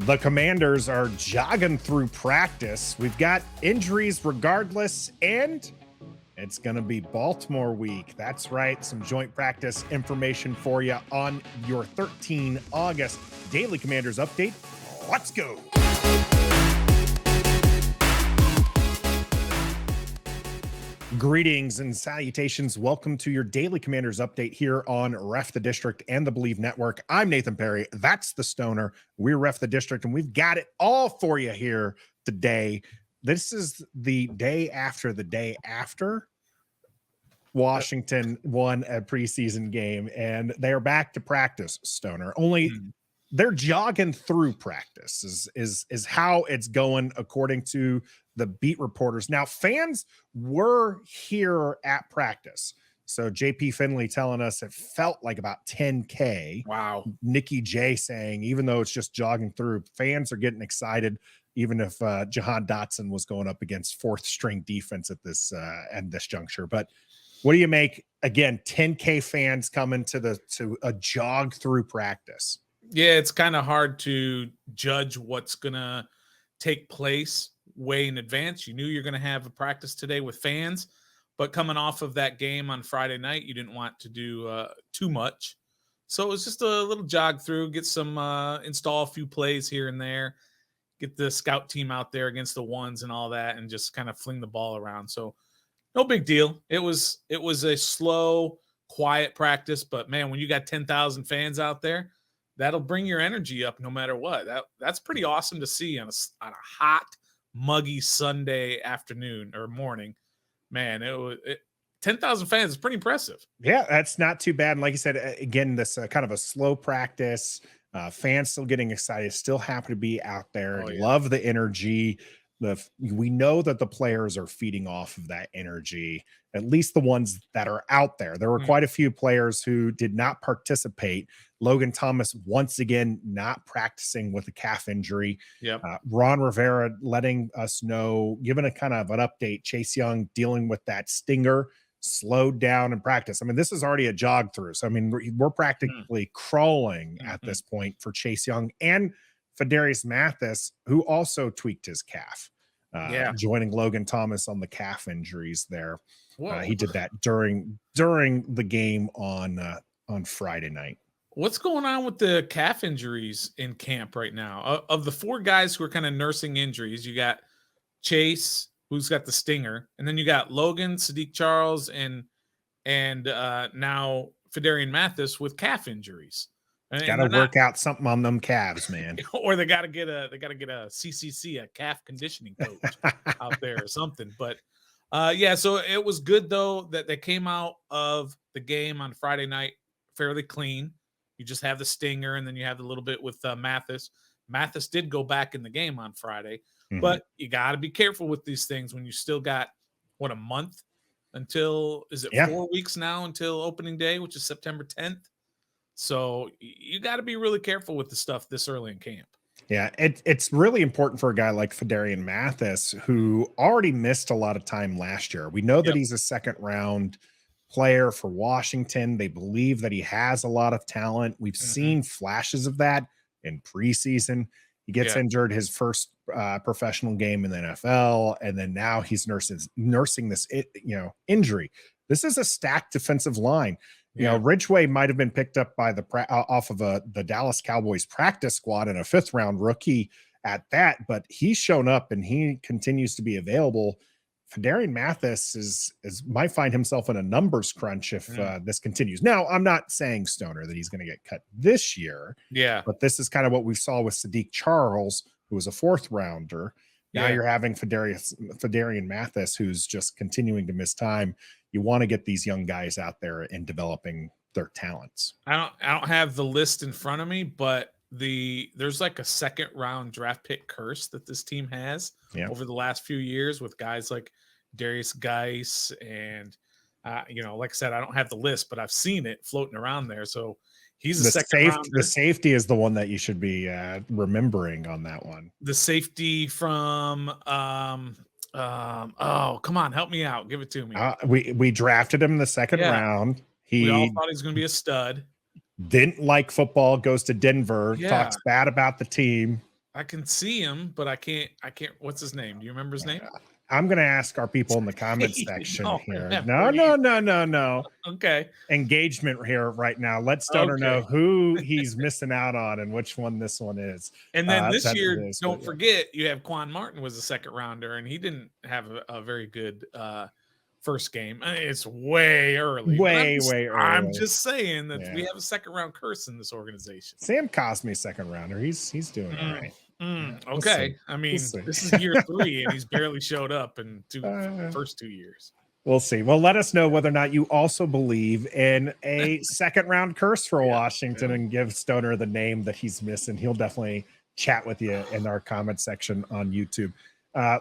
The Commanders are jogging through practice. We've got injuries regardless, and it's going to be Baltimore week. That's right. Some joint practice information for you on your 13 August Daily Commanders update. Let's go. Greetings and salutations. Welcome to your Daily Commanders update here on Ref the District and the Believe Network. I'm Nathan Perry. That's the Stoner. We're Ref the District, and we've got it all for you here today. This is the day after Washington won a preseason game, and they are back to practice, Stoner. Only they're jogging through practice is how it's going according to the beat reporters. Now, fans were here at practice. So JP Finley telling us it felt like about 10K. Wow. Nikki J saying, even though it's just jogging through, fans are getting excited, even if Jahan Dotson was going up against fourth string defense at this juncture. But what do you make, again, 10K fans coming to a jog through practice? Yeah, it's kind of hard to judge what's going to take place way in advance. You knew you're going to have a practice today with fans, but coming off of that game on Friday night, you didn't want to do too much. So it was just a little jog through, get some install a few plays here and there, get the scout team out there against the ones and all that, and just kind of fling the ball around. So no big deal. It was a slow, quiet practice, but man, when you got 10,000 fans out there, that'll bring your energy up no matter what. That's pretty awesome to see on a hot, muggy Sunday afternoon or morning. Man, 10,000 fans is pretty impressive. Yeah, that's not too bad. And like you said, again, this kind of a slow practice. Fans still getting excited, still happy to be out there. Oh, yeah. Love the energy. We know that the players are feeding off of that energy, at least the ones that are out there. There were quite a few players who did not participate. Logan Thomas, once again, not practicing with a calf injury. Yep. Ron Rivera letting us know, giving a kind of an update. Chase Young dealing with that stinger, slowed down in practice. I mean, this is already a jog through. So, I mean, we're practically crawling at this point for Chase Young and Phidarian Mathis, who also tweaked his calf, joining Logan Thomas on the calf injuries there. He did that during the game on Friday night. What's going on with the calf injuries in camp right now? Of the four guys who are kind of nursing injuries, you got Chase, who's got the stinger, and then you got Logan, Saahdiq Charles, and now Phidarian Mathis with calf injuries. Got to work out something on them calves, man. Or they got to get a CCC, a calf conditioning coach out there or something. But so it was good though that they came out of the game on Friday night fairly clean. You just have the stinger, and then you have a little bit with Mathis. Mathis did go back in the game on Friday, but you got to be careful with these things when you still got a month until 4 weeks now until opening day, which is September 10th. So you got to be really careful with the stuff this early in camp. Yeah, it's really important for a guy like Phidarian Mathis, who already missed a lot of time last year. We know that he's a second-round player for Washington. They believe that he has a lot of talent. We've seen flashes of that in preseason. He gets injured his first professional game in the NFL, and then now he's nursing this injury. This is a stacked defensive line. You know, Ridgeway might have been picked up by off of the Dallas Cowboys practice squad and a 5th round rookie at that, but he's shown up and he continues to be available. Phidarian Mathis might find himself in a numbers crunch if this continues. Now, I'm not saying, Stoner, that he's going to get cut this year. Yeah. But this is kind of what we saw with Saahdiq Charles, who was a 4th rounder. Now you're having Phidarian Mathis, who's just continuing to miss time. You want to get these young guys out there and developing their talents. I don't have the list in front of me, but there's like a 2nd round draft pick curse that this team has over the last few years with guys like Darius Geis and like I said, I don't have the list, but I've seen it floating around there. So he's a second rounder. The safety is the one that you should be remembering on that one. The safety from oh, come on, help me out. Give it to me. We drafted him in the 2nd round. We all thought he was going to be a stud. Didn't like football, goes to Denver, talks bad about the team. I can see him, but I can't. What's his name? Do you remember his name? I'm going to ask our people in the comments section here. Remember No. Okay. Engagement here right now. Let Stoner know who he's missing out on and which one this one is. And then this year, don't forget, you have Quan Martin was a second rounder, and he didn't have a very good first game. I mean, it's way early. Way early. I'm just saying that we have a second round curse in this organization. Sam Cosme, second rounder. He's doing all right. Okay. I mean, this is year 3, and he's barely showed up in first 2 years. We'll see. Well, let us know whether or not you also believe in a second round curse for Washington and give Stoner the name that he's missing. He'll definitely chat with you in our comment section on YouTube.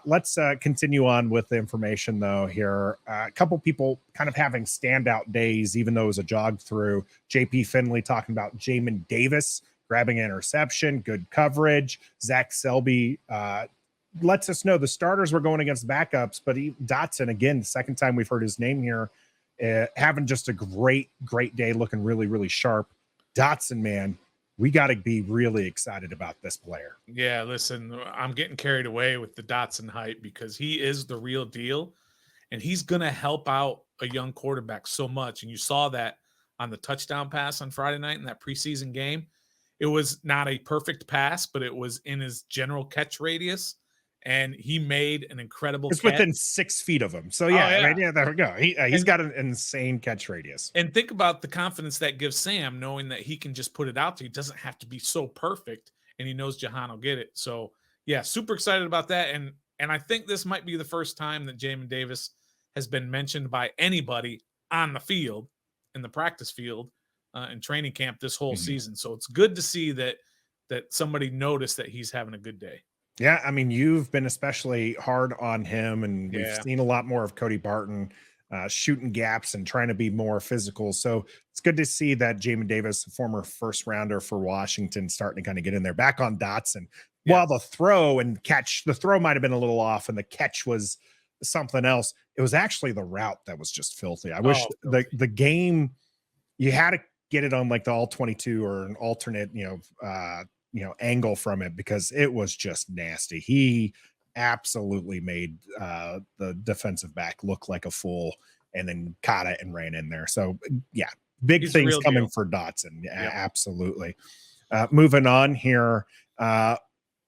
Let's continue on with the information, though, here. A couple people kind of having standout days, even though it was a jog through. JP Finley talking about Jamin Davis grabbing an interception, good coverage. Zach Selby lets us know the starters were going against backups, but Dotson, again, the second time we've heard his name here, having just a great day, looking really, really sharp. Dotson, man, we got to be really excited about this player. Yeah, listen, I'm getting carried away with the Dotson hype because he is the real deal, and he's going to help out a young quarterback so much. And you saw that on the touchdown pass on Friday night in that preseason game. It was not a perfect pass, but it was in his general catch radius, and he made an incredible catch. It's within 6 feet of him. So, there we go. He's got an insane catch radius. And think about the confidence that gives Sam, knowing that he can just put it out there. He doesn't have to be so perfect, and he knows Jahan will get it. So, yeah, super excited about that. And I think this might be the first time that Jamin Davis has been mentioned by anybody on the field, in the practice field, in training camp this whole season. So it's good to see that somebody noticed that he's having a good day. Yeah, I mean, you've been especially hard on him, and we've seen a lot more of Cody Barton shooting gaps and trying to be more physical. So it's good to see that Jamin Davis, a former first rounder for Washington, starting to kind of get in there. Back on Dotson. While the throw might have been a little off and the catch was something else, it was actually the route that was just filthy. I wish the game, you had to get it on like the all 22 or an alternate, angle from it, because it was just nasty. He absolutely made the defensive back look like a fool, and then caught it and ran in there. So yeah, big things coming for Dotson. Yeah, absolutely. Moving on here.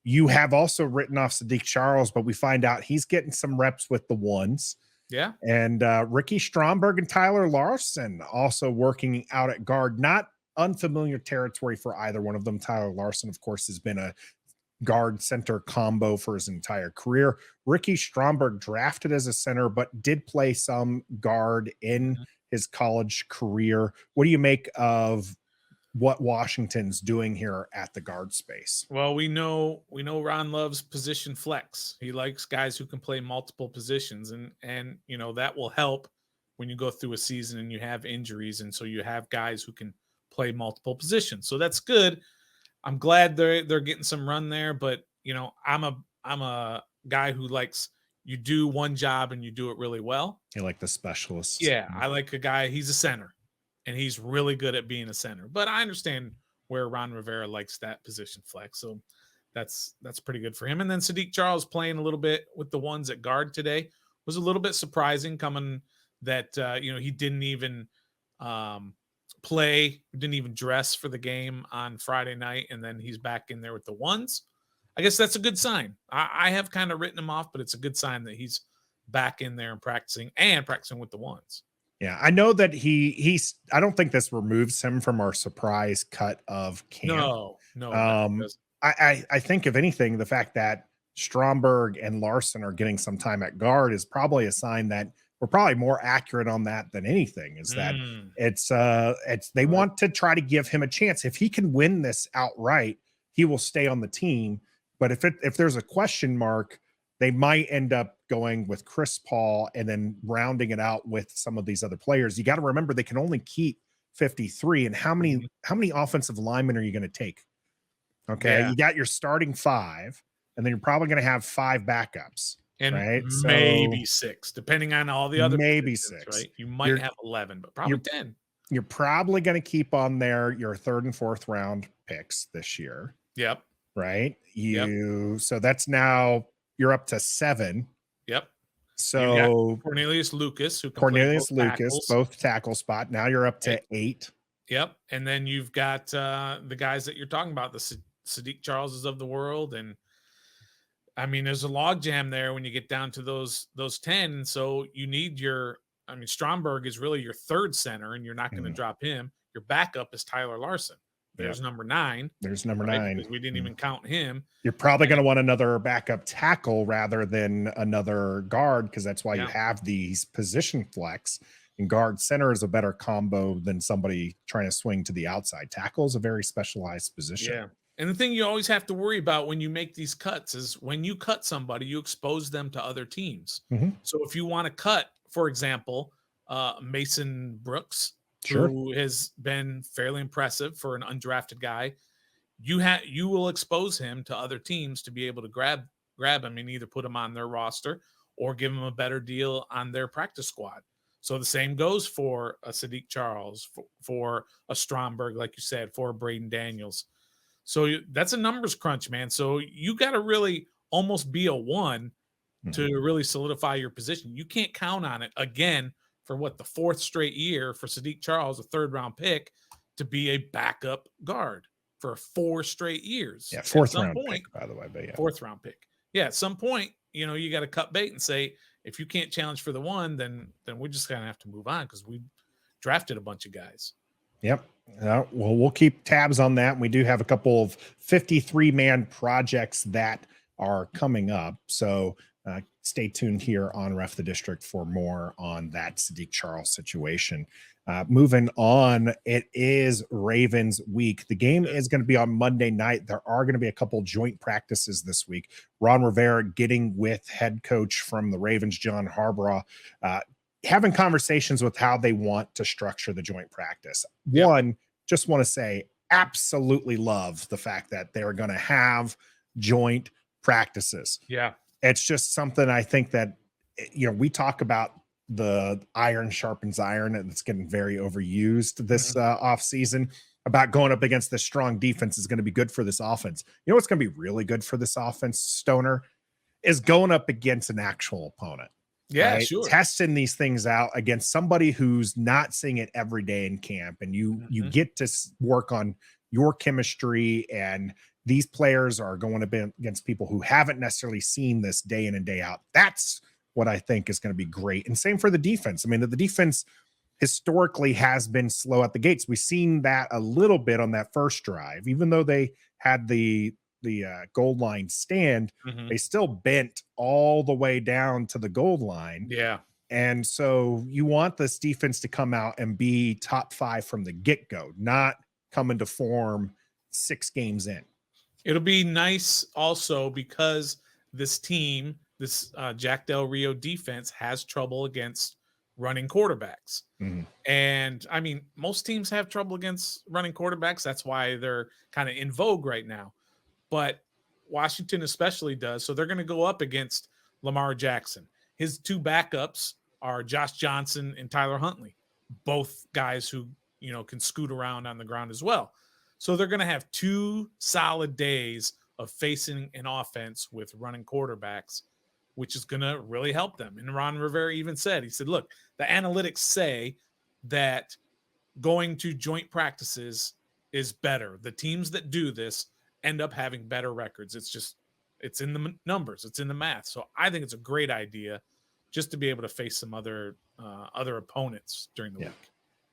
You have also written off Saahdiq Charles, but we find out he's getting some reps with the ones. Yeah. And Ricky Stromberg and Tyler Larson also working out at guard. Not unfamiliar territory for either one of them. Tyler Larson, of course, has been a guard center combo for his entire career. Ricky Stromberg drafted as a center, but did play some guard in his college career. What do you make of what Washington's doing here at the guard space? Well, we know Ron loves position flex. He likes guys who can play multiple positions, and that will help when you go through a season and you have injuries, and so you have guys who can play multiple positions. So that's good. I'm glad they're getting some run there, but I'm a guy who likes, you do one job and you do it really well. You like the specialists. Yeah, I like a guy, he's a center, and he's really good at being a center. But I understand where Ron Rivera likes that position flex. So that's pretty good for him. And then Saahdiq Charles playing a little bit with the ones at guard today was a little bit surprising, coming that he didn't even play, didn't even dress for the game on Friday night, and then he's back in there with the ones. I guess that's a good sign. I have kind of written him off, but it's a good sign that he's back in there and practicing with the ones. Yeah, I know that he's. I don't think this removes him from our surprise cut of camp. No. I think, if anything, the fact that Stromberg and Larson are getting some time at guard is probably a sign that we're probably more accurate on that than anything. Is that they want to try to give him a chance. If he can win this outright, he will stay on the team. But if there's a question mark, they might end up going with Chris Paul and then rounding it out with some of these other players. You got to remember, they can only keep 53. And how many offensive linemen are you going to take? Okay. You got your starting 5, and then you're probably going to have 5 backups. And right? Maybe 6, depending on all the other. Maybe 6. Right? You might have 11, but probably 10. You're probably going to keep on there your 3rd and 4th round picks this year. Yep. right? Yep. So that's now you're up to 7. Yep. You got So Cornelius Lucas, who can play both Cornelius Lucas, tackles. both tackle spot. Now you're up to 8. Yep. And then you've got the guys that you're talking about, the Saahdiq Charleses of the world. And I mean, there's a log jam there when you get down to those 10. And so you need Stromberg is really your third center, and you're not going to drop him. Your backup is Tyler Larson. There's number 9. There's number right? 9. Because we didn't even count him. You're probably going to want another backup tackle rather than another guard, because that's why you have these position flex. And guard center is a better combo than somebody trying to swing to the outside. Tackle is a very specialized position. Yeah. And the thing you always have to worry about when you make these cuts is when you cut somebody, you expose them to other teams. So if you want to cut, for example, Mason Brooks, who has been fairly impressive for an undrafted guy, you will expose him to other teams to be able to grab him and either put him on their roster or give him a better deal on their practice squad. So the same goes for a Saahdiq Charles, for a Stromberg, like you said, for a Braden Daniels. So that's a numbers crunch, man. So you got to really almost be a 1 to really solidify your position. You can't count on it again for the 4th straight year for Saahdiq Charles, a 3rd-round pick, to be a backup guard for 4 straight years. Yeah, 4th-round pick, by the way. But 4th-round pick. Yeah, at some point, you got to cut bait and say, if you can't challenge for the 1, then we're just going to have to move on because we drafted a bunch of guys. Yep. Well, we'll keep tabs on that. We do have a couple of 53-man projects that are coming up. So stay tuned here on Ref the District for more on that Saahdiq Charles situation. Moving on, it is Ravens week. The game is going to be on Monday night. There are going to be a couple joint practices this week. Ron Rivera getting with head coach from the Ravens, John Harbaugh, having conversations with how they want to structure the joint practice. One, just want to say, absolutely love the fact that they're going to have joint practices. Yeah. It's just something I think that, we talk about the iron sharpens iron, and it's getting very overused this off season. About going up against this strong defense is going to be good for this offense. You know what's going to be really good for this offense, Stoner, is going up against an actual opponent. Yeah, right? sure. Testing these things out against somebody who's not seeing it every day in camp, and you get to work on your chemistry. And these players are going to be against people who haven't necessarily seen this day in and day out. That's what I think is going to be great. And same for the defense. I mean, the defense historically has been slow at the gates. We've seen that a little bit on that first drive, even though they had the goal line stand, they still bent all the way down to the goal line. Yeah. And so you want this defense to come out and be top 5 from the get-go, not come into form 6 games in. It'll be nice also because this team, this Jack Del Rio defense, has trouble against running quarterbacks. And I mean, most teams have trouble against running quarterbacks. That's why they're kind of in vogue right now. But Washington especially does. So they're going to go up against Lamar Jackson. His 2 backups are Josh Johnson and Tyler Huntley, both guys who, can scoot around on the ground as well. So they're going to have 2 solid days of facing an offense with running quarterbacks, which is going to really help them. And Ron Rivera even said, look, the analytics say that going to joint practices is better. The teams that do this end up having better records. It's in the numbers, it's in the math. So I think it's a great idea just to be able to face some other opponents during the week.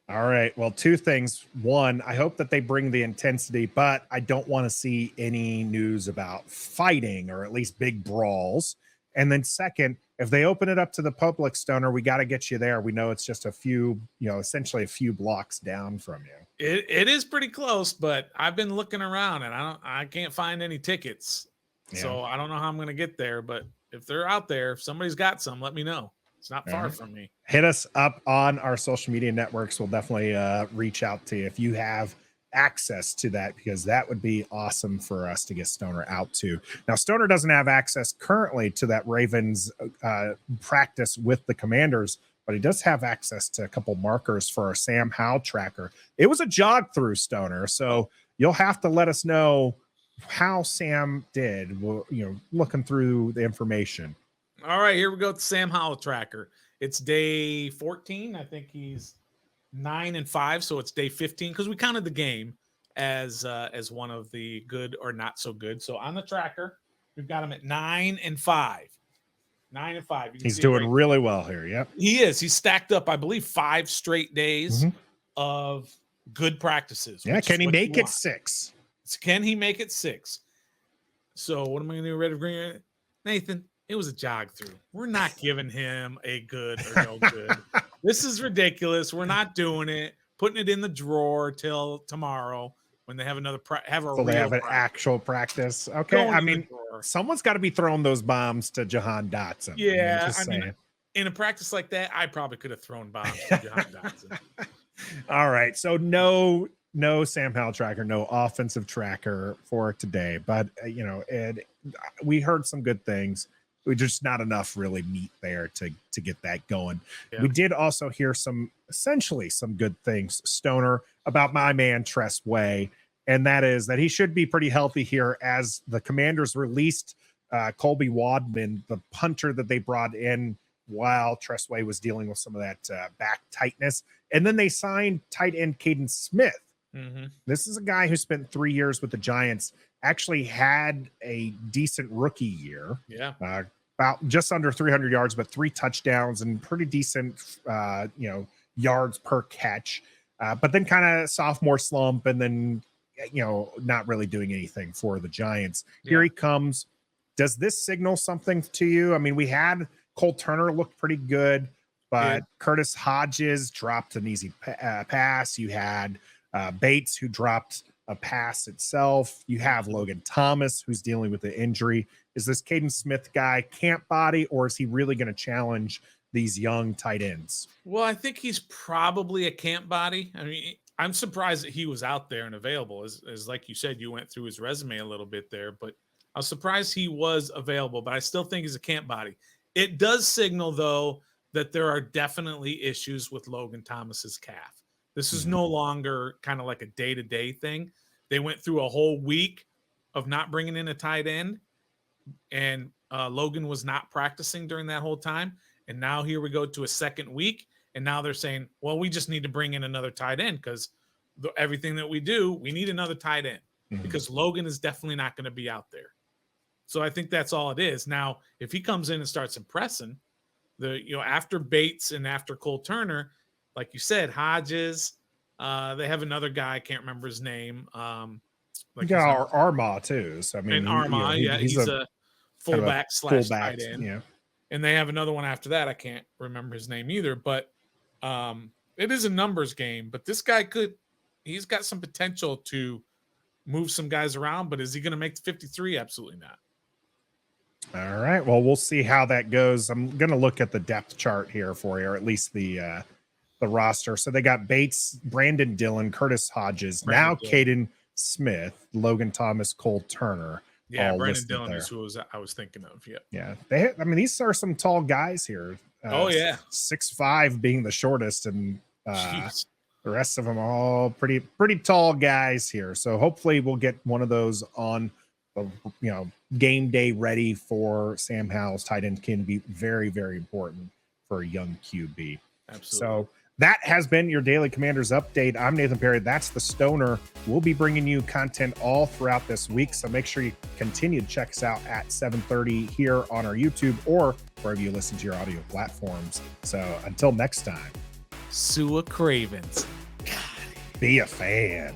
All right. Well, 2 things. One, I hope that they bring the intensity, but I don't want to see any news about fighting or at least big brawls. And then second, if they open it up to the public, Stoner, we got to get you there. We know it's just a few, essentially a few blocks down from you. It is pretty close, but I've been looking around and I can't find any tickets. Yeah. So I don't know how I'm going to get there, but if they're out there, if somebody's got some, let me know. It's not far from me. Hit us up on our social media networks. We'll definitely reach out to you if you have access to that, because that would be awesome for us to get Stoner out to. Now, Stoner doesn't have access currently to that Ravens practice with the Commanders, but he does have access to a couple markers for our Sam Howell tracker. It was a jog through, Stoner, so you'll have to let us know how Sam did, looking through the information. All right, here we go. The Sam Howell tracker. It's day 14. I think he's 9-5, so it's day 15 because we counted the game as one of the good or not so good. So on the tracker, we've got him at 9-5. 9-5. He's doing really well here. Yep, he is. He's stacked up, I believe, 5 straight days of good practices. Yeah, can he make it 6? Can he make it 6? So what am I going to do? Red or green? Nathan, it was a jog through. We're not giving him a good or no good. This is ridiculous. We're not doing it. Putting it in the drawer till tomorrow when they have another they have an actual practice. Okay, I mean, someone's got to be throwing those bombs to Jahan Dotson. Yeah, I mean, in a practice like that, I probably could have thrown bombs to Jahan Dotson. All right, so no Sam Howell tracker, no offensive tracker for today, but we heard some good things. We just not enough really meat there to get that going. Yeah. We did also hear essentially some good things, Stoner, about my man Tress Way, and that is that he should be pretty healthy here as the Commanders released Colby Wadman, the punter that they brought in while Tress Way was dealing with some of that back tightness. And then they signed tight end Caden Smith. This is a guy who spent 3 years with the Giants, actually had a decent rookie year. Yeah. About just under 300 yards, but 3 touchdowns and pretty decent, yards per catch. But then kind of sophomore slump and then, not really doing anything for the Giants. Yeah. Here he comes. Does this signal something to you? I mean, we had Cole Turner looked pretty good, but Curtis Hodges dropped an easy pass. You had Bates, who dropped a pass itself. You have Logan Thomas, who's dealing with the injury. Is this Caden Smith guy camp body, or is he really going to challenge these young tight ends? Well, I think he's probably a camp body. I mean, I'm surprised that he was out there and available. As like you said, you went through his resume a little bit there, but I was surprised he was available, but I still think he's a camp body. It does signal, though, that there are definitely issues with Logan Thomas's calf. This is no longer kind of like a day-to-day thing. They went through a whole week of not bringing in a tight end, and Logan was not practicing during that whole time. And now here we go to a second week, and now they're saying, well, we just need to bring in another tight end because everything that we do, we need another tight end because Logan is definitely not going to be out there. So I think that's all it is. Now, if he comes in and starts impressing, after Bates and after Cole Turner, like you said, Hodges, they have another guy, I can't remember his name. You got Armagh too. So I mean, and Armagh, he's a fullback / tight end. Yeah. And they have another one after that. I can't remember his name either, but it is a numbers game. But this guy he's got some potential to move some guys around, but is he going to make the 53? Absolutely not. All right. Well, we'll see how that goes. I'm going to look at the depth chart here for you, or at least the roster. So they got Bates, Brandon Dillon, Curtis Hodges, Caden Smith, Logan Thomas, Cole Turner. Yeah, Brandon Dillon is who I was thinking of. Yeah. These are some tall guys here. 6'5" being the shortest, and the rest of them are all pretty tall guys here. So hopefully we'll get one of those on game day ready for Sam Howell's tight end. Can be very, very important for a young QB. Absolutely. So that has been your Daily Commanders update. I'm Nathan Perry. That's the Stoner. We'll be bringing you content all throughout this week. So make sure you continue to check us out at 7:30 here on our YouTube or wherever you listen to your audio platforms. So until next time, Sua Cravens. Be a fan.